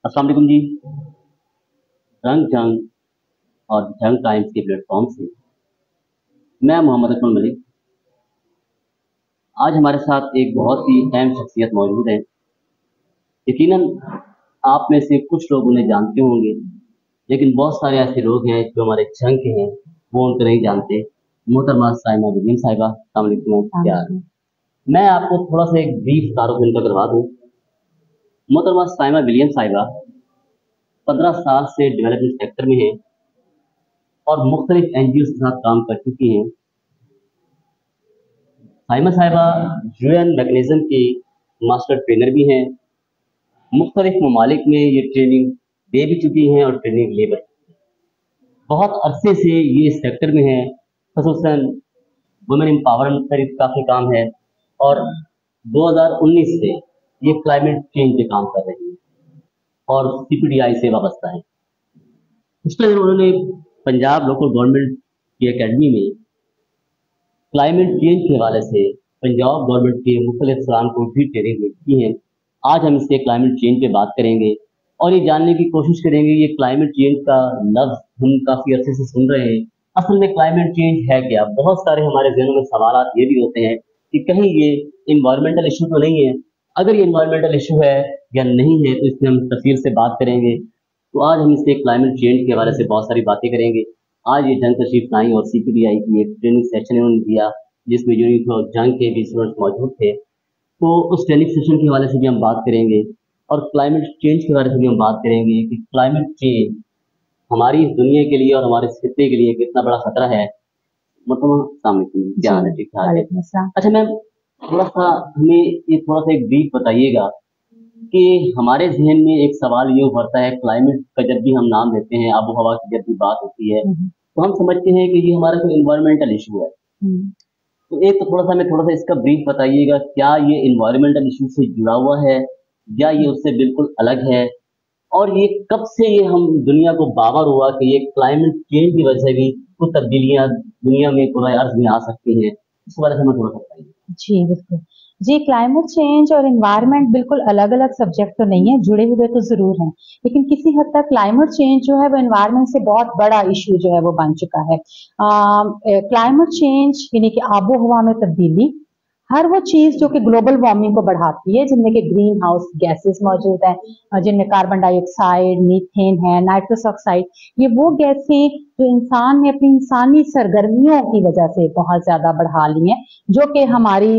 अस्सलाम वालेकुम जी। रंग जंग और जंग टाइम्स के प्लेटफॉर्म से मैं मोहम्मद अकमल मलिक। आज हमारे साथ एक बहुत ही अहम शख्सियत मौजूद है। यकीनन आप में से कुछ लोग उन्हें जानते होंगे, लेकिन बहुत सारे ऐसे लोग हैं जो हमारे जंग के हैं, वो उनको नहीं जानते। मोहतरमा साइमा विलियम साहिबा, अस्सलाम वालेकुम, क्या हाल है? मैं आपको थोड़ा सा एक ब्रीफ तारुफ इनका करवा दूँ। मोहतरमा साइमा विलियम साहिबा 15 साल से डेवलपमेंट सेक्टर में हैं और मुख्तलिफ एनजीओ के साथ काम कर चुकी हैं। साइमा साहिबा यूएन मैकेनिज्म की मास्टर ट्रेनर भी हैं। मुख्तलिफ ममालिक में ये ट्रेनिंग दे भी चुकी हैं और ट्रेनिंग ले भी चुकी हैं। बहुत अरसे से ये इस सेक्टर में है, खसूसन वुमेन एम्पावरमेंट पर काफ़ी काम है और 2019 से ये क्लाइमेट चेंज पे काम कर रही है और सीपीडीआई से वाबस्ता है। पिछले दिन उन्होंने पंजाब लोकल गवर्नमेंट की एकेडमी में क्लाइमेट चेंज के हवाले से पंजाब गवर्नमेंट के मुख्तलिफ अफसरान को भी ट्रेनिंग की है। आज हम इससे क्लाइमेट चेंज पे बात करेंगे और ये जानने की कोशिश करेंगे ये क्लाइमेट चेंज का लफ्ज़ हम काफ़ी अरसे से सुन रहे हैं। असल में क्लाइमेट चेंज है क्या? बहुत सारे हमारे जहनों में सवालात ये भी होते हैं कि कहीं ये इन्वायरमेंटल इशू तो नहीं है। अगर ये इन्वायरमेंटल इशू है या नहीं है तो इसमें हम तफसील से बात करेंगे। तो आज हम इससे क्लाइमेट चेंज के हवाले से बहुत सारी बातें करेंगे। आज ये जंग तशरीफ लाई और सीपीडीआई की एक ट्रेनिंग सेशन इन्होंने दिया, जिसमें यूनिट ऑफ जंग के भी स्टूडेंट्स मौजूद थे। तो उस ट्रेनिंग सेशन के हवाले से भी हम बात करेंगे और क्लाइमेट चेंज के बारे में भी हम बात करेंगे कि क्लाइमेट चेंज हमारी इस दुनिया के लिए और हमारे इस खित्ते के लिए कितना बड़ा खतरा है। मतलब सामने क्या हाल है? ठीक ठाक है। अच्छा मैम, थोड़ा सा हमें ये थोड़ा सा एक ब्रीफ बताइएगा कि हमारे जहन में एक सवाल ये उभरता है, क्लाइमेट का जब भी हम नाम लेते हैं, आबो हवा की जब भी बात होती है तो हम समझते हैं कि ये हमारा कोई इन्वायरमेंटल इशू है। तो एक तो थोड़ा सा हमें थोड़ा सा इसका ब्रीफ बताइएगा, क्या ये इन्वायरमेंटल इशू से जुड़ा हुआ है या ये उससे बिल्कुल अलग है? और ये कब से ये हम दुनिया को बावर हुआ कि ये क्लाइमेट चेंज की वजह से भी कुछ तब्दीलियां दुनिया में पूरा अर्ज में आ सकती हैं? इस बारे में हमें थोड़ा सा बताइए। जी बिल्कुल। जी, क्लाइमेट चेंज और एनवायरनमेंट बिल्कुल अलग-अलग सब्जेक्ट तो नहीं है, जुड़े हुए तो ज़रूर हैं। लेकिन किसी हद तक क्लाइमेट चेंज जो है वो एनवायरनमेंट से बहुत बड़ा इश्यू जो है वो बन चुका है। क्लाइमेट चेंज यानी कि आबो-हवा में तब्दीली, हर वो चीज़ जो कि ग्लोबल वार्मिंग को बढ़ाती है, जिनमें कि ग्रीन हाउस गैसेस मौजूद हैं, जिनमें कार्बन डाइऑक्साइड, मीथेन है, नाइट्रस ऑक्साइड, ये वो गैसें जो इंसान ने अपनी इंसानी सरगर्मियों की वजह से बहुत ज़्यादा बढ़ा ली हैं, जो कि हमारी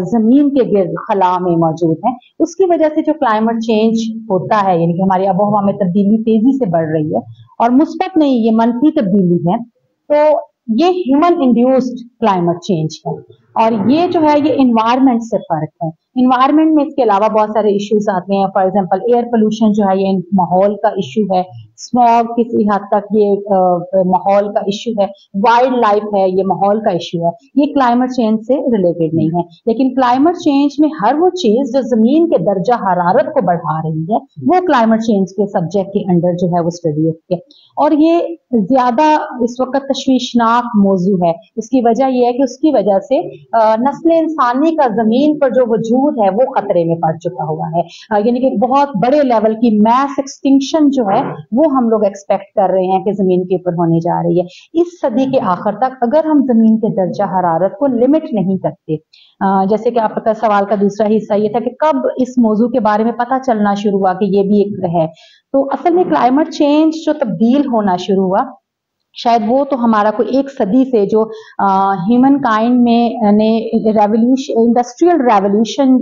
ज़मीन के गिर्द खला में मौजूद हैं। उसकी वजह से जो क्लाइमेट चेंज होता है, यानी कि हमारी आबो-हवा में तब्दीली तेज़ी से बढ़ रही है और मुस्बत नहीं, ये मनफी तब्दीली है। तो ये ह्यूमन इंड्यूस्ड क्लाइमेट चेंज है और ये जो है ये इन्वायरमेंट से फर्क है। इन्वायरमेंट में इसके अलावा बहुत सारे इश्यूज आते हैं। फॉर एग्जांपल एयर पोल्यूशन जो है ये माहौल का इश्यू है, स्मॉग किसी हद तक ये माहौल का इश्यू है, वाइल्ड लाइफ है ये माहौल का इश्यू है। ये क्लाइमेट चेंज से रिलेटेड नहीं है। लेकिन क्लाइमेट चेंज में हर वो चीज जो जमीन के दर्जा हरारत को बढ़ा रही है वो क्लाइमेट चेंज के सब्जेक्ट के अंडर जो है वो स्टडी होती है और ये ज्यादा इस वक्त तशवीशनाक मौजू है। उसकी वजह यह है कि उसकी वजह से नस्ल इंसानी का जमीन पर जो वजूद है वो खतरे में पड़ चुका हुआ है। यानी कि बहुत बड़े लेवल की मैस एक्सटिंक्शन जो है वो हम लोग एक्सपेक्ट कर रहे हैं कि जमीन के ऊपर होने जा रही है। इस सदी के आखिर तक अगर हम जमीन के दर्जा हरारत को लिमिट नहीं करते, जैसे कि आपका सवाल का दूसरा हिस्सा ये था कि कब इस मौजू के बारे में पता चलना शुरू हुआ कि ये भी एक है, तो असल में क्लाइमेट चेंज जो तब्दील होना शुरू हुआ शायद वो तो हमारा कोई एक सदी से जो ह्यूमन काइंड में ने रेवोल्यूशन इंडस्ट्रियल रेवोल्यूशन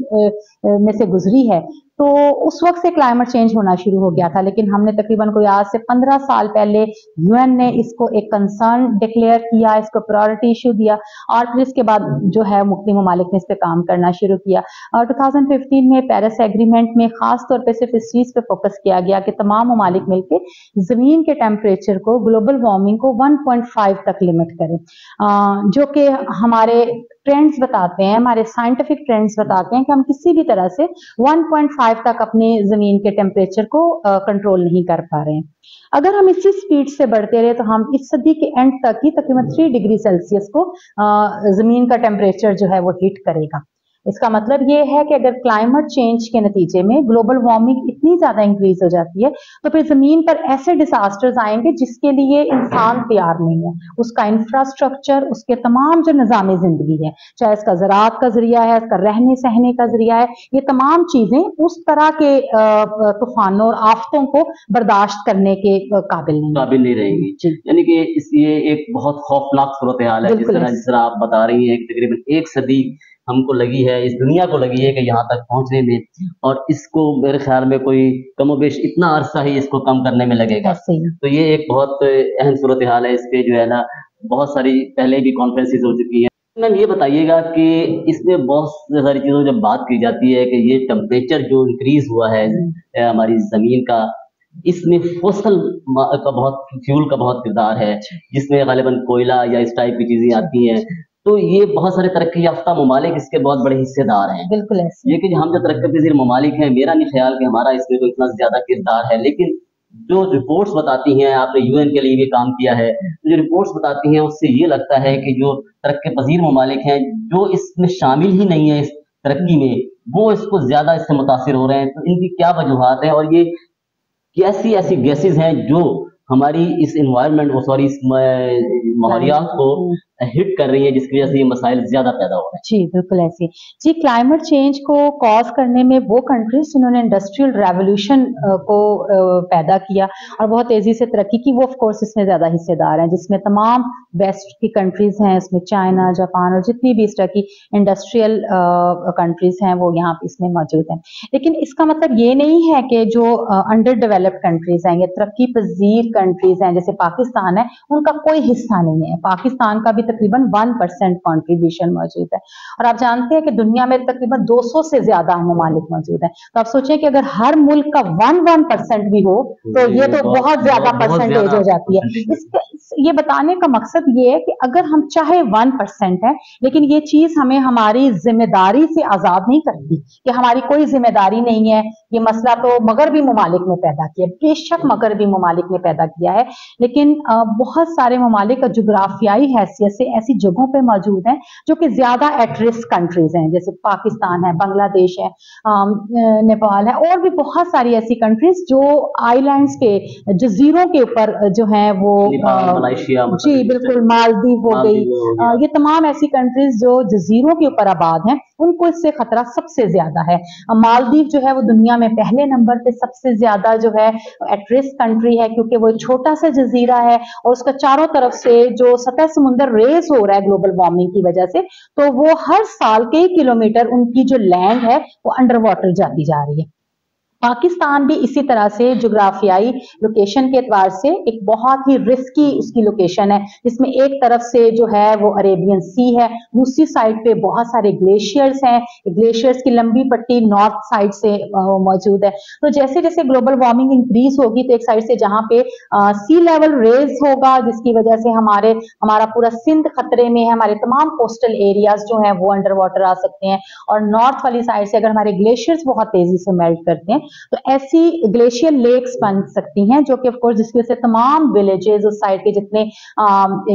में से गुजरी है, तो उस वक्त से क्लाइमेट चेंज होना शुरू हो गया था। लेकिन हमने तकरीबन कोई आज से 15 साल पहले यूएन ने इसको एक कंसर्न डिक्लेयर किया, इसको प्रायोरिटी इशू दिया और फिर इसके बाद जो है मुख्तलिफ ममालिक ने इस पर काम करना शुरू किया। और 2015 में पेरिस एग्रीमेंट में खास तौर पर सिर्फ इस चीज पे फोकस किया गया कि तमाम ममालिक मिलकर जमीन के टेम्परेचर को, ग्लोबल वार्मिंग को 1.5 तक लिमिट करें, जो कि हमारे ट्रेंड्स बताते हैं, हमारे साइंटिफिक ट्रेंड्स बताते हैं कि हम किसी भी तरह से 1.5 तक अपने जमीन के टेम्परेचर को कंट्रोल नहीं कर पा रहे हैं। अगर हम इसी स्पीड से बढ़ते रहे तो हम इस सदी के एंड तक ही तकरीबन 3 डिग्री सेल्सियस को जमीन का टेम्परेचर जो है वो हिट करेगा। इसका मतलब ये है कि अगर क्लाइमेट चेंज के नतीजे में ग्लोबल वार्मिंग इतनी ज्यादा इंक्रीज हो जाती है तो फिर जमीन पर ऐसे डिसास्टर्स आएंगे जिसके लिए इंसान तैयार नहीं है। उसका इंफ्रास्ट्रक्चर, उसके तमाम जो निज़ाम जिंदगी है, चाहे इसका ज़राअत का जरिया है, इसका रहने सहने का जरिया है, ये तमाम चीजें उस तरह के तूफानों और आफतों को बर्दाश्त करने के काबिल नहीं रहेगी। यानी कि ये एक बहुत खौफनाक सूरत हाल है, जिस तरह आप बता रही हैं। तकरीबन 1 सदी हमको लगी है, इस दुनिया को लगी है कि यहाँ तक पहुंचने में, और इसको मेरे ख्याल में कोई कमोबेश इतना अरसा ही इसको कम करने में लगेगा। तो ये एक बहुत अहम सूरत हाल है। इस पे जो है ना बहुत सारी पहले भी कॉन्फ्रेंसेस हो चुकी है। मैम ये बताइएगा कि इसमें बहुत सारी चीज़ों जब बात की जाती है कि ये टेम्परेचर जो इंक्रीज हुआ है हमारी ज़मीन का, इसमें फोसल का बहुत फ्यूल का बहुत किरदार है, जिसमें गालिबन कोयला या इस टाइप की चीज़ें आती हैं। तो ये बहुत सारे तरक्की याफ्ता ममालिक इसके बहुत बड़े हिस्सेदार हैं। बिल्कुल ऐसे। लेकिन हम जो तरक्की पजीर ममालिक हैं, मेरा नहीं ख्याल कि हमारा इसमें कोई इतना ज़्यादा किरदार है। लेकिन जो रिपोर्ट्स बताती हैं, आपने यूएन के लिए भी काम किया है, जो रिपोर्ट्स बताती हैं उससे ये लगता है कि जो तरक्की पजीर ममालिक हैं, जो इसमें शामिल ही नहीं है इस तरक्की में, वो इसको ज़्यादा इससे मुतासिर हो रहे हैं। तो इनकी क्या वजूहात हैं, और ये कैसी ऐसी गैसेज हैं जो हमारी इस इन्वायरमेंट को, सॉरी, इस माहौलियात को हिट कर रही है, जिसकी वजह से ये मसाइल ज्यादा पैदा हो रहे हैं? जी बिल्कुल ऐसे। जी, क्लाइमेट चेंज को कॉज करने में वो कंट्रीज जिन्होंने इंडस्ट्रियल रेवोल्यूशन को पैदा किया और बहुत तेजी से तरक्की की, वो ऑफ कोर्स इसमें ज्यादा हिस्सेदार हैं, जिसमें तमाम वेस्ट की कंट्रीज हैं, इसमें चाइना, जापान और जितनी भी इस तरह की इंडस्ट्रियल कंट्रीज हैं वो यहाँ इसमें मौजूद हैं। लेकिन इसका मतलब ये नहीं है कि जो अंडर डेवलप्ड कंट्रीज हैं या तरक्की पजीर कंट्रीज हैं जैसे पाकिस्तान है, उनका कोई हिस्सा नहीं है। पाकिस्तान का भी तकरीबन 1% कंट्रीब्यूशन मौजूद है, और आप जानते हैं कि दुनिया में तकरीबन 200 से ज्यादा ममालिक मौजूद हैं। तो आप सोचें कि अगर हर मुल्क का 1% भी हो तो ये तो बहुत ज्यादा परसेंटेज हो जाती है। ये बताने का मकसद ये है कि अगर हम चाहे 1% है, लेकिन ये चीज हमें हमारी जिम्मेदारी से आजाद नहीं करती कि हमारी कोई जिम्मेदारी नहीं है। ये मसला तो मगरबी ममालिक ने पैदा किया, बेशक मगरबी ममालिक ने पैदा किया है, लेकिन बहुत सारे ममालिक जुग्राफियाई हैसियत से ऐसी जगहों पे मौजूद हैं जो कि ज्यादा एट रिस्क कंट्रीज हैं, जैसे पाकिस्तान है, बांग्लादेश है, नेपाल है, और भी बहुत सारी ऐसी कंट्रीज जो आइलैंड्स के जजीरों के ऊपर जो हैं वो मलेशिया, जी बिल्कुल, मालदीव हो गई, ये तमाम ऐसी कंट्रीज जो जजीरों के ऊपर आबाद हैं, उनको इससे खतरा सबसे ज्यादा है। मालदीव जो है वो दुनिया में पहले नंबर पे सबसे ज्यादा जो है एट रिस्क कंट्री है, क्योंकि वो एक छोटा सा जजीरा है और उसका चारों तरफ से जो सतह समुंदर रेस हो रहा है ग्लोबल वार्मिंग की वजह से, तो वो हर साल कई किलोमीटर उनकी जो लैंड है वो अंडर वाटर जाती जा रही है। पाकिस्तान भी इसी तरह से जोग्राफियाई लोकेशन के एतबार से एक बहुत ही रिस्की उसकी लोकेशन है, जिसमें एक तरफ से जो है वो अरेबियन सी है, दूसरी साइड पे बहुत सारे ग्लेशियर्स हैं, ग्लेशियर्स की लंबी पट्टी नॉर्थ साइड से मौजूद है। तो जैसे जैसे ग्लोबल वार्मिंग इंक्रीज होगी तो एक साइड से जहाँ पे सी लेवल रेज होगा, जिसकी वजह से हमारा पूरा सिंध खतरे में है, हमारे तमाम कोस्टल एरियाज जो हैं वो अंडर वाटर आ सकते हैं, और नॉर्थ वाली साइड से अगर हमारे ग्लेशियर्स बहुत तेजी से मेल्ट करते हैं तो ऐसी ग्लेशियर लेक्स बन सकती हैं, जो कि ऑफ कोर्स जिसकी वजह से तमाम विलेजेस उस साइड के जितने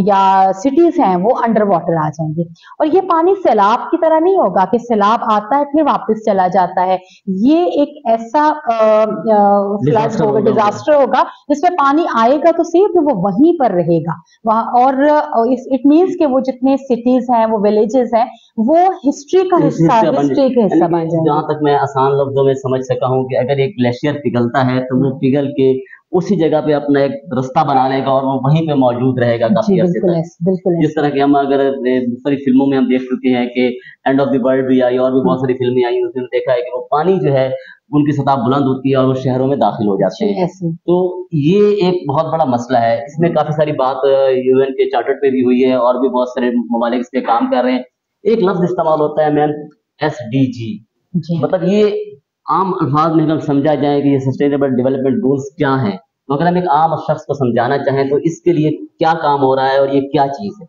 या सिटीज हैं वो अंडर वाटर आ जाएंगे। और ये पानी सैलाब की तरह नहीं होगा कि सैलाब आता है फिर वापस चला जाता है। ये एक ऐसा फ्लड होगा, डिजास्टर होगा, जिसमें पानी आएगा तो सिर्फ वो वहीं पर रहेगा वहां, और इट मीन्स कि वो जितने सिटीज हैं, वो विलेजेस हैं, वो हिस्ट्री का हिस्सा बन जाएंगे। जहां तक मैं आसान लफ्जों में समझ सका हूं कि अगर एक ग्लेशियर पिघलता है तो वो पिघल के उसी जगह पे अपना एक रास्ता बना लेगा और वो वहीं पे मौजूद रहेगा काफी अर्से तक। जिस तरह के हम अगर दूसरी फिल्मों में हम देख चुके हैं कि एंड ऑफ द वर्ल्ड भी आई और भी बहुत सारी फिल्में आई, उसमें देखा है कि वो पानी जो है उनकी सतह बुलंद होती है और वो शहरों में दाखिल हो जाते हैं। तो ये एक बहुत बड़ा मसला है। इसमें काफी सारी बात यूएन के चार्टर पे भी हुई है और भी बहुत सारे ममालिक इस पे काम कर रहे हैं। एक लफ्ज इस्तेमाल होता है मैम, SDG, मतलब ये आम अल्फाज में अगर समझा जाए कि ये सस्टेनेबल डेवलपमेंट गोल्स क्या हैं, तो अगर हम एक आम शख्स को समझाना चाहें तो इसके लिए क्या काम हो रहा है और ये क्या चीज़ है?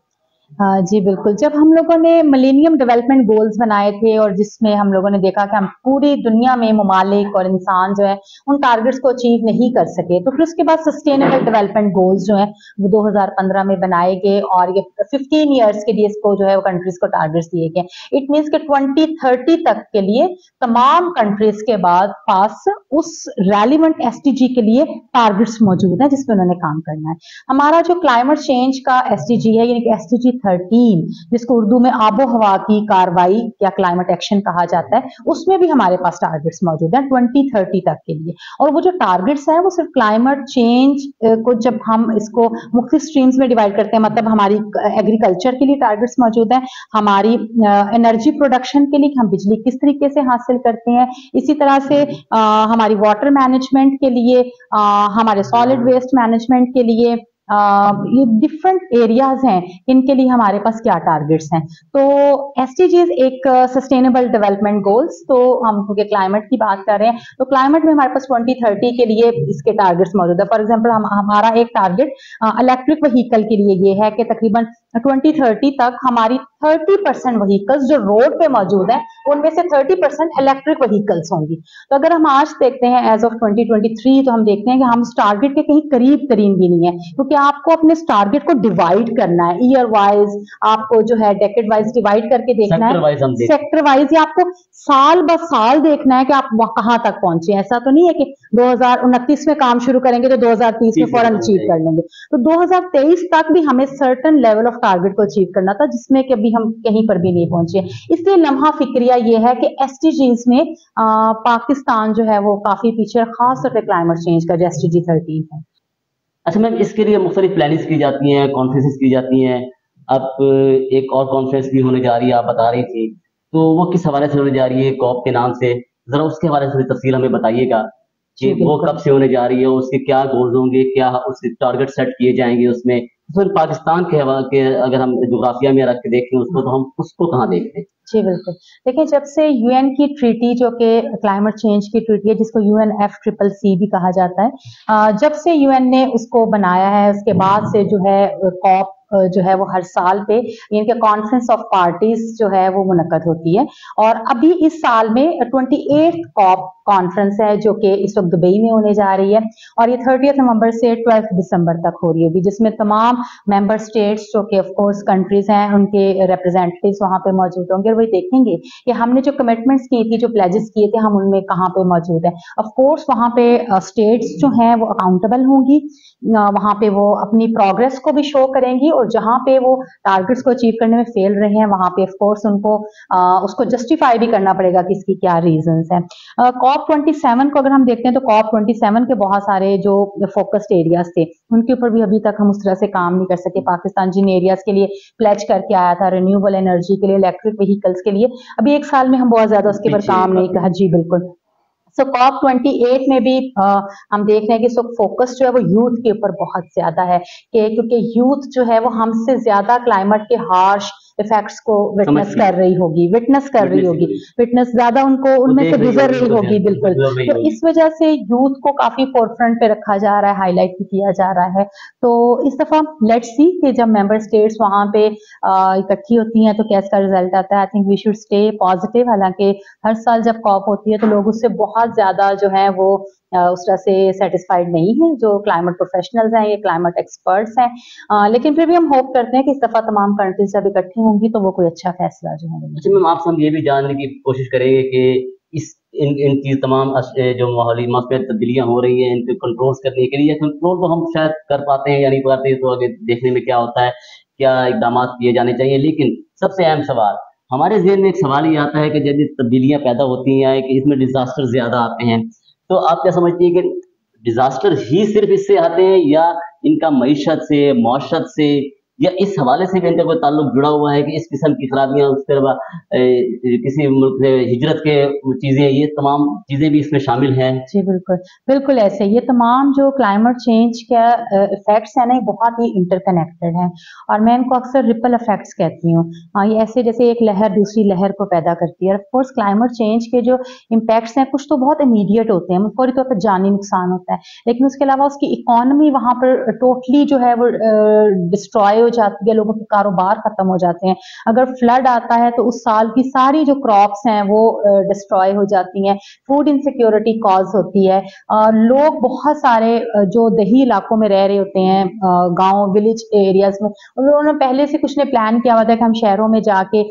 जी बिल्कुल। जब हम लोगों ने मिलेनियम डेवलपमेंट गोल्स बनाए थे और जिसमें हम लोगों ने देखा कि हम पूरी दुनिया में ममालिक और इंसान जो है उन टारगेट्स को अचीव नहीं कर सके, तो फिर उसके बाद सस्टेनेबल डेवलपमेंट गोल्स जो हैं वो 2015 में बनाए गए और ये 15 ईयर्स के लिए इसको जो है वो कंट्रीज को टारगेट्स दिए गए। इट मीन्स कि 2030 तक के लिए तमाम कंट्रीज के बाद पास उस रेलिवेंट एसडीजी के लिए टारगेट्स मौजूद हैं जिसपे उन्होंने काम करना है। हमारा जो क्लाइमेट चेंज का एसडीजी है यानी कि एसडीजी 13, जिसको उर्दू में आबो हवा की कार्रवाई या क्लाइमेट एक्शन कहा जाता है, उसमें भी हमारे पास टारगेट्स मौजूद हैं 2030 तक के लिए। और वो जो टारगेट्स हैं वो सिर्फ क्लाइमेट चेंज को जब हम इसको मुख्तलिफ स्ट्रीम्स में डिवाइड करते हैं, मतलब हमारी एग्रीकल्चर के लिए टारगेट्स मौजूद हैं, हमारी एनर्जी प्रोडक्शन के लिए हम बिजली किस तरीके से हासिल करते हैं, इसी तरह से हमारी वाटर मैनेजमेंट के लिए, हमारे सॉलिड वेस्ट मैनेजमेंट के लिए, ये डिफरेंट एरियाज हैं, इनके लिए हमारे पास क्या टारगेट्स हैं। तो एसडीजीज एक सस्टेनेबल डेवलपमेंट गोल्स, तो हम क्योंकि क्लाइमेट की बात कर रहे हैं तो क्लाइमेट में हमारे पास 2030 के लिए इसके टारगेट्स मौजूद है। फॉर एग्जांपल हमारा एक टारगेट इलेक्ट्रिक व्हीकल के लिए ये है कि तकरीबन 2030 तक हमारी 30% व्हीकल्स जो रोड पे मौजूद हैं उनमें से 30% इलेक्ट्रिक व्हीकल्स होंगी। तो अगर हम आज देखते हैं एज ऑफ 2023, तो हम देखते हैं कि हम उस टारगेट के कहीं करीब तरीन भी नहीं है, क्योंकि आपको अपने टारगेट को डिवाइड करना है ईयर वाइज, आपको जो है डेकेड वाइज डिवाइड करके देखना है, सेक्टर वाइज, या आपको साल ब साल देखना है कि आप कहां तक पहुंचे। ऐसा तो नहीं है कि 2029 में काम शुरू करेंगे तो 2030 में फौरन अचीव कर लेंगे। तो 2023 तक भी हमें सर्टन लेवल ऑफ टारगेट को अचीव करना था, जिसमें कि अभी हम कहीं पर भी नहीं पहुंचे। इसलिए लम्हा फिक्रिया ये है कि एसडीजीज में पाकिस्तान जो है वो काफी पीछे, खास तौर पर क्लाइमेट चेंज का जो एसडीजी 13 है। अच्छा मैम, इसके लिए मुख्तलिफ प्लानिंग्स की जाती हैं, कॉन्फ्रेंसेस की जाती हैं। अब एक और कॉन्फ्रेंस भी होने जा रही है, आप बता रही थी, तो वो किस हवाले से होने जा रही है, कॉप के नाम से? जरा उसके हवाले से थोड़ी तफसील हमें बताइएगा कि वो कब से होने जा रही है, उसके क्या गोल्स होंगे, क्या उसके टारगेट सेट किए जाएंगे उसमें। तो पाकिस्तान के हवा के अगर हम जोग्राफिया में रख के देखें उसको, तो हम उसको कहाँ देखते हैं? जी बिल्कुल। देखिए, जब से यूएन की ट्रीटी जो कि क्लाइमेट चेंज की ट्रीटी है, जिसको UNFCCC भी कहा जाता है, जब से यूएन ने उसको बनाया है उसके बाद से जो है कॉप जो है वो हर साल पे इनके कॉन्फ्रेंस ऑफ पार्टीज जो है वो मुनक्कद होती है। और अभी इस साल में 28th कॉप कॉन्फ्रेंस है जो कि इस वक्त दुबई में होने जा रही है, और ये 30 नवंबर से 12 दिसंबर तक हो रही होगी, जिसमें तमाम मेंबर स्टेट्स जो कि ऑफ कोर्स कंट्रीज हैं उनके रिप्रेजेंटेटिव्स वहां पे मौजूद होंगे, और वही देखेंगे कि हमने जो कमिटमेंट्स की थी, जो प्लेजेस किए थे, हम उनमें कहाँ पे मौजूद है। ऑफ कोर्स वहां पे स्टेट्स जो हैं वो अकाउंटेबल होंगी, वहां पे वो अपनी प्रोग्रेस को भी शो करेंगी, और जहां पे वो टारगेट्स को अचीव करने में फेल रहे हैं वहां पे ऑफ कोर्स उनको उसको जस्टिफाई भी करना पड़ेगा कि इसकी क्या रीजंस हैं। कॉप 27 को अगर हम देखते हैं तो कॉप 27 के बहुत सारे जो फोकस्ड एरियाज थे उनके ऊपर भी अभी तक हम उस तरह से काम नहीं कर सके। पाकिस्तान जिन एरियाज के लिए प्लेज करके आया था, रिन्यूएबल एनर्जी के लिए, इलेक्ट्रिक व्हीकल्स के लिए, अभी एक साल में हम बहुत ज्यादा उसके ऊपर काम नहीं कहा। जी बिल्कुल। सो कॉप 28 में भी हम देख रहे हैं कि सो फोकस जो है वो यूथ के ऊपर बहुत ज्यादा है, कि क्योंकि यूथ जो है वो हमसे ज्यादा क्लाइमेट के हार्श इफेक्ट्स को विटनेस कर रही होगी, विटनेस ज्यादा उनको उनमें से गुजर रही होगी। बिल्कुल। तो इस वजह से यूथ को काफी फोरफ्रंट पे रखा जा रहा है, हाईलाइट भी किया जा रहा है। तो इस दफा लेट्स सी कि जब मेंबर स्टेट्स वहां पे इकट्ठी होती हैं तो क्या इसका रिजल्ट आता है। I think we should stay positive. हालांकि हर साल जब कॉप होती है तो लोग उससे बहुत ज्यादा जो है वो उस तरह से सेटिस्फाइड नहीं है, जो क्लाइमेट प्रोफेशनल्स हैं, ये क्लाइमेट एक्सपर्ट्स हैं, लेकिन फिर भी हम होप करते हैं कि इस दफा तमाम कंट्रीज जब इकट्ठी होंगी तो वो कोई अच्छा फैसला जो है। अच्छा मैम, आपसे हम ये भी जानने की कोशिश करेंगे कि इस इन चीज तमाम जो माहौली मौसमियात तब्दीलियां हो रही हैं, इनको कंट्रोल करने के लिए, कंट्रोल तो हम शायद कर पाते हैं या नहीं पाते, तो आगे देखने में क्या होता है, क्या इकदाम किए जाने चाहिए। लेकिन सबसे अहम सवाल हमारे ज़हन में एक सवाल ही आता है कि जब ये तब्दीलियां पैदा होती हैं कि इसमें डिजास्टर ज्यादा आते हैं, तो आप क्या समझती है कि डिजास्टर ही सिर्फ इससे आते हैं, या इनका मईशत से, मौशत से, या इस हवाले से भी इनका कोई ताल्लुक जुड़ा हुआ है कि इस किस्म की खराबियां, उसके अलावा किसी मुल्क से हिजरत के चीजें, ये तमाम चीजें भी इसमें शामिल हैं? जी बिल्कुल, बिल्कुल ऐसे ये तमाम जो क्लाइमेट चेंज का इफेक्ट्स है ना, ये बहुत ही इंटरकनेक्टेड हैं, और मैं इनको अक्सर रिपल इफेक्ट्स कहती हूँ। ये ऐसे जैसे एक लहर दूसरी लहर को पैदा करती है। ऑफ कोर्स क्लाइमेट चेंज के जो इम्पैक्ट्स हैं कुछ तो बहुत इमीडिएट होते हैं, फौरी तौर पर जानी नुकसान होता है, लेकिन उसके अलावा उसकी इकोनॉमी वहां पर टोटली जो है वो डिस्ट्रॉय हो हो जाती है, लोगों के कारोबार खत्म हो जाते हैं। अगर फ्लड आता है तो उस साल की सारी जो क्रॉप्स हैं वो डिस्ट्रॉय हो जाती हैं, फूड इनसिक्योरिटी कॉज होती है। लोग बहुत सारे जो दही इलाकों में रह रहे होते हैं, गांव विलेज एरियाज में, उन्होंने पहले से कुछ ने प्लान किया हुआ था कि हम शहरों में जाके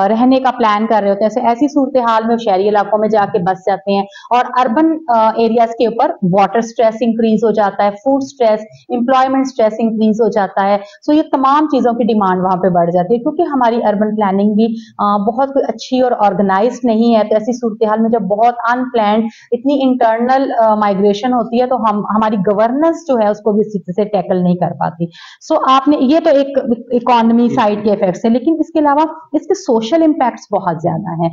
रहने का प्लान कर रहे होते हैं, ऐसी सूरत हाल में शहरी इलाकों में जाके बस जाते हैं और अर्बन एरियाज के ऊपर वाटर स्ट्रेस इंक्रीज हो जाता है, food stress, employment stress increase हो जाता है। सो ये तमाम चीजों की डिमांड वहां पे बढ़ जाती है, क्योंकि हमारी अर्बन प्लानिंग भी बहुत कोई अच्छी और ऑर्गेनाइज नहीं है। तो ऐसी सूरत हाल में जब बहुत अनप्लान्ड इतनी इंटरनल माइग्रेशन होती है तो हम हमारी गवर्नेंस जो है उसको भी इसी से टैकल नहीं कर पाती। सो आपने ये तो एक इकोनॉमी साइड के इफेक्ट्स है, लेकिन इसके अलावा इसके सोशल इम्पैक्ट्स बहुत ज्यादा हैं।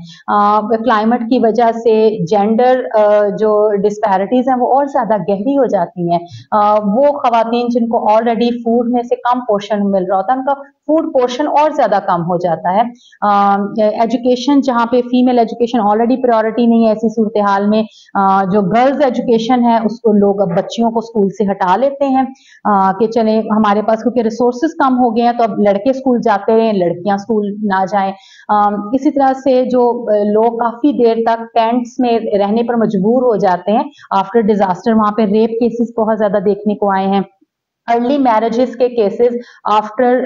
क्लाइमेट की वजह से जेंडर जो डिस्पैरिटीज हैं वो और ज्यादा गहरी हो जाती हैं। वो खवातीन जिनको ऑलरेडी फूड में से कम पोर्शन मिल रहा होता है, उनका फूड पोर्शन और ज्यादा कम हो जाता है। एजुकेशन, जहाँ पे फीमेल एजुकेशन ऑलरेडी प्रायोरिटी नहीं है, ऐसी सूरत हाल में जो गर्ल्स एजुकेशन है उसको लोग अब बच्चियों को स्कूल से हटा लेते हैं कि चले हमारे पास, क्योंकि रिसोर्सेज कम हो गए हैं तो अब लड़के स्कूल जाते रहे, लड़कियां स्कूल ना जाएं। इसी तरह से जो लोग काफी देर तक टेंट्स में रहने पर मजबूर हो जाते हैं आफ्टर डिजास्टर, वहां पे रेप केसेस बहुत ज्यादा देखने को आए हैं। अर्ली मैरिजेस के केसेस आफ्टर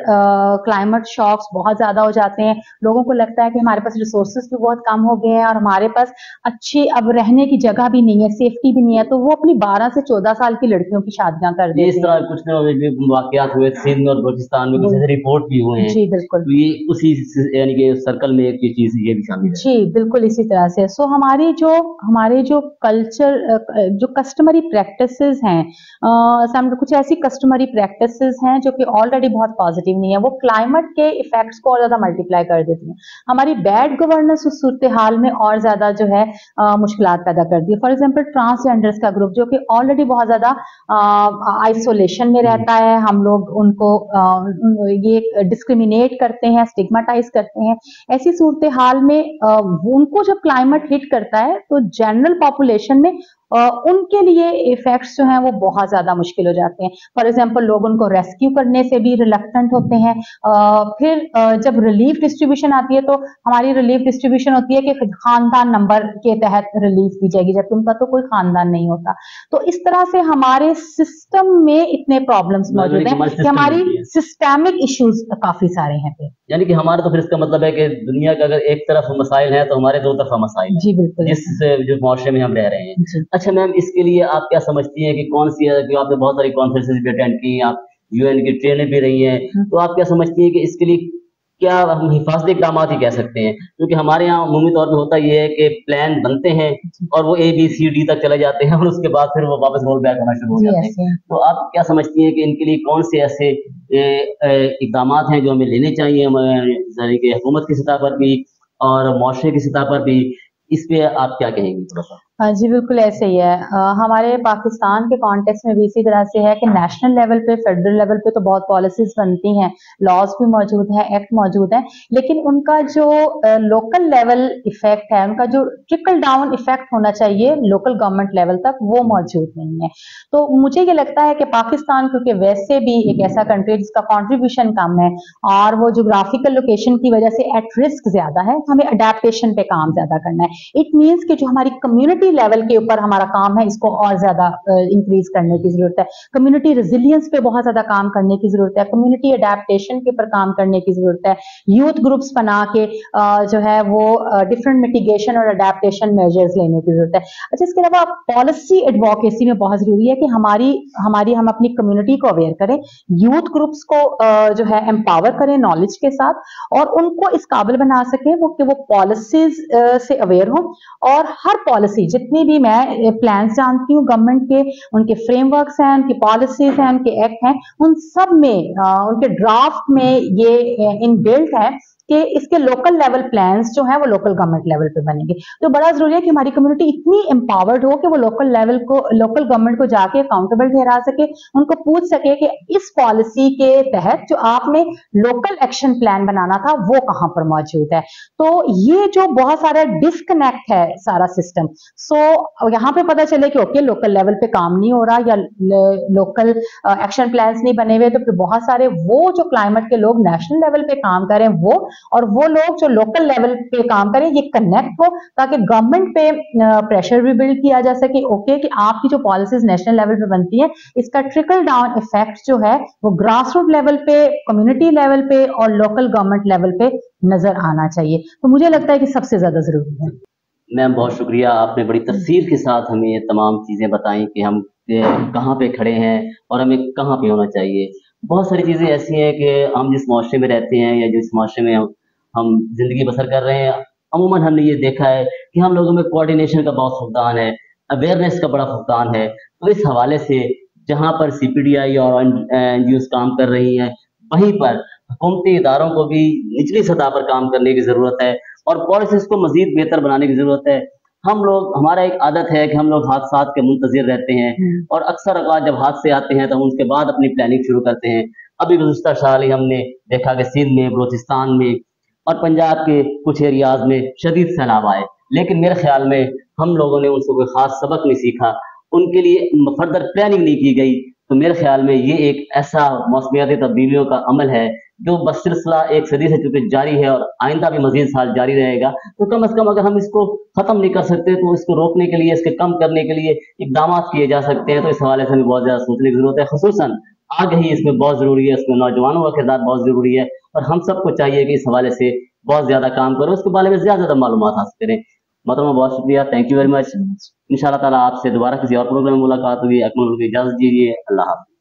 क्लाइमेट शॉक्स बहुत ज्यादा हो जाते हैं। लोगों को लगता है कि हमारे पास रिसोर्सेज भी बहुत कम हो गए हैं और हमारे पास अच्छी अब रहने की जगह भी नहीं है, सेफ्टी भी नहीं है, तो वो अपनी 12 से 14 साल की लड़कियों की शादियां कर देते हैं। इस तरह कुछ वाकयात हुए सिंध और बलूचिस्तान में, कुछ ऐसे रिपोर्ट भी हुए हैं। जी बिल्कुल, तो ये उसी यानी कि सर्कल में एक चीज ये भी शामिल है। जी बिल्कुल इसी तरह से। सो हमारे जो कल्चर जो कस्टमरी प्रैक्टिसेस हैं, कुछ ऐसी कस्टमरी प्रैक्टिसेस हैं जो कि ऑलरेडी बहुत पॉजिटिव नहीं है, वो क्लाइमेट के इफेक्ट्स को और ज्यादा मल्टीप्लाई कर देती हैं। हमारी बैड गवर्नेंस उस सूरत हाल में और ज्यादा जो है मुश्किलात पैदा कर दी है। फॉर एग्जांपल ट्रांसजेंडर्स का ग्रुप जो कि ऑलरेडी बहुत ज्यादा आइसोलेशन में रहता है, हम लोग उनको ये डिस्क्रिमिनेट करते हैं, स्टिग्मेटाइज करते हैं। ऐसी सूरत हाल में उनको जब क्लाइमेट हिट करता है तो जनरल पॉपुलेशन में उनके लिए इफेक्ट्स जो हैं वो बहुत ज्यादा मुश्किल हो जाते हैं। फॉर एग्जांपल लोग उनको रेस्क्यू करने से भी रिलक्टेंट होते हैं। फिर जब रिलीफ डिस्ट्रीब्यूशन आती है तो हमारी रिलीफ डिस्ट्रीब्यूशन होती है कि खानदान नंबर के तहत रिलीफ दी जाएगी, जबकि उनका तो कोई खानदान नहीं होता। तो इस तरह से हमारे सिस्टम में इतने प्रॉब्लम्स मौजूद हैं कि हमारी सिस्टमिक इश्यूज काफी सारे हैं। यानी कि हमारा तो फिर इसका मतलब है कि दुनिया का अगर एक तरफ मसाइल है तो हमारे दो तरफा मसाइल है। जी बिल्कुल, जिस जो मुआशरे में हम रह रहे हैं। अच्छा मैम, इसके लिए आप क्या समझती हैं कि कौन सी है कि आपने बहुत सारी कॉन्फ्रेंसेस भी अटेंड की, आप यूएन की ट्रेनर भी रही हैं, तो आप क्या समझती हैं कि इसके लिए क्या हम हिफाजती इक़दाम ही कह सकते हैं? क्योंकि हमारे यहाँ अमूमी तौर पे होता ये है कि प्लान बनते हैं और वो ABCD तक चले जाते हैं और उसके बाद फिर वो वापस रोल बैक होना शुरू हो जाते हैं। तो आप क्या समझती हैं कि इनके लिए कौन से ऐसे इक़दाम हैं जो हमें लेने चाहिए, हमारे हुकूमत की सतह पर भी और मुआशरे की सतह पर भी? इस पे आप क्या कहेंगी थोड़ा सा? जी बिल्कुल ऐसे ही है। हमारे पाकिस्तान के कॉन्टेक्स्ट में भी इसी तरह से है कि नेशनल लेवल पे, फेडरल लेवल पे तो बहुत पॉलिसीज बनती हैं, लॉज भी मौजूद हैं, एक्ट मौजूद हैं, लेकिन उनका जो लोकल लेवल इफेक्ट है, उनका जो ट्रिकल डाउन इफेक्ट होना चाहिए लोकल गवर्नमेंट लेवल तक, वो मौजूद नहीं है। तो मुझे ये लगता है कि पाकिस्तान क्योंकि वैसे भी एक ऐसा कंट्री जिसका कॉन्ट्रीब्यूशन कम है और वो जोग्राफिकल लोकेशन की वजह से एट रिस्क ज्यादा है, हमें अडेप्टेशन पे काम ज्यादा करना है। इट मीन्स कि जो हमारी कम्युनिटी लेवल के ऊपर हमारा काम है, इसको और ज्यादा इंक्रीज करने की जरूरत है। कम्युनिटी रेजिलियंस पे बहुत ज्यादा काम करने की जरूरत है, कम्युनिटी अडेप्टेशन के ऊपर काम करने की जरूरत है, यूथ ग्रुप्स बना के जो है वो डिफरेंट मिटिगेशन और अडेप्टेशन मेजर्स लेने की जरूरत है। अच्छा, इसके अलावा पॉलिसी एडवोकेसी में बहुत जरूरी है कि हम अपनी कम्युनिटी को अवेयर करें, यूथ ग्रुप्स को जो है एम्पावर करें नॉलेज के साथ और उनको इस काबिल बना सकें कि वो पॉलिसीज से अवेयर हो। और हर पॉलिसी, जितनी भी मैं प्लान्स जानती हूँ गवर्नमेंट के, उनके फ्रेमवर्क्स हैं, उनकी पॉलिसीज हैं, उनके एक्ट हैं, उन सब में उनके ड्राफ्ट में ये इनबिल्ट है कि इसके लोकल लेवल प्लान्स जो है वो लोकल गवर्नमेंट लेवल पे बनेंगे। तो बड़ा जरूरी है कि हमारी कम्युनिटी इतनी एम्पावर्ड हो कि वो लोकल गवर्नमेंट को जाके अकाउंटेबल ठहरा सके, उनको पूछ सके कि इस पॉलिसी के तहत जो आपने लोकल एक्शन प्लान बनाना था वो कहाँ पर मौजूद है। तो ये जो बहुत सारा डिस्कनेक्ट है सारा सिस्टम, सो यहाँ पे पता चले कि ओके लोकल लेवल पे काम नहीं हो रहा या लोकल एक्शन प्लान्स नहीं बने हुए, तो फिर बहुत सारे वो जो क्लाइमेट के लोग नेशनल लेवल पे काम करें वो, और वो लोग जो लोकल लेवल पे काम करें, ये कनेक्ट हो ताकि गवर्नमेंट पे प्रेशर भी बिल्ड किया जा सके ओके कि आपकी जो पॉलिसीज नेशनल लेवल पे बनती है इसका ट्रिकल डाउन इफेक्ट जो है वो ग्रास रूट लेवल पे, कम्युनिटी लेवल पे और लोकल गवर्नमेंट लेवल पे नजर आना चाहिए। तो मुझे लगता है कि सबसे ज्यादा जरूरी है। मैम बहुत शुक्रिया, आपने बड़ी तफसील के साथ हमें ये तमाम चीज़ें बताई कि हम कहाँ पे खड़े हैं और हमें कहाँ पे होना चाहिए। बहुत सारी चीज़ें ऐसी हैं कि हम जिस माशरे में रहते हैं या जिस माशरे में हम ज़िंदगी बसर कर रहे हैं, अमूमन हमने ये देखा है कि हम लोगों में कोऑर्डिनेशन का बहुत फुकदान है, अवेयरनेस का बड़ा फुकदान है। तो इस हवाले से जहाँ पर CPDI और NGOs काम कर रही हैं, वहीं पर हुकूमती इदारों को भी निचली सतह पर काम करने की ज़रूरत है और पॉलिसीज़ को मज़ीद बेहतर बनाने की ज़रूरत है। हम लोग, हमारा एक आदत है कि हम लोग हादसात के मुंतज़िर रहते हैं और अक्सर औक़ात जब हादसे आते हैं तो हम उसके बाद अपनी प्लानिंग शुरू करते हैं। अभी गुज़िश्ता साल ही हमने देखा कि सिंध में, बलूचिस्तान में और पंजाब के कुछ एरियाज़ में शदीद सैलाब आए, लेकिन मेरे ख़्याल में हम लोगों ने उनसे कोई ख़ास सबक नहीं सीखा, उनके लिए फर्दर प्लानिंग नहीं की गई। तो मेरे ख़्याल में ये एक ऐसा मौसमियाती तब्दीलियों का अमल है जो बस सिलसिला एक सदी से चूँकि जारी है और आइंदा भी मज़ीद साल जारी रहेगा। तो कम से कम अगर हम इसको ख़त्म नहीं कर सकते तो इसको रोकने के लिए, इसके कम करने के लिए इक़दामात किए जा सकते हैं। तो इस हवाले से हमें बहुत ज़्यादा सोचने की ज़रूरत है। ख़ुसूसन आगाही इसमें बहुत ज़रूरी है, इसमें नौजवानों का किरदार बहुत ज़रूरी है और हम सबको चाहिए कि इस हवाले से बहुत ज़्यादा काम करें, उसके बारे में ज़्यादा मालूमात हासिल करें। मोहतरमा बहुत शुक्रिया, थैंक यू वेरी मच। इंशाअल्लाह ताला आपसे दोबारा किसी और प्रोग्राम में मुलाकात होगी। अकमल को इजाज़त दीजिए। अल्लाह हाफ़िज़।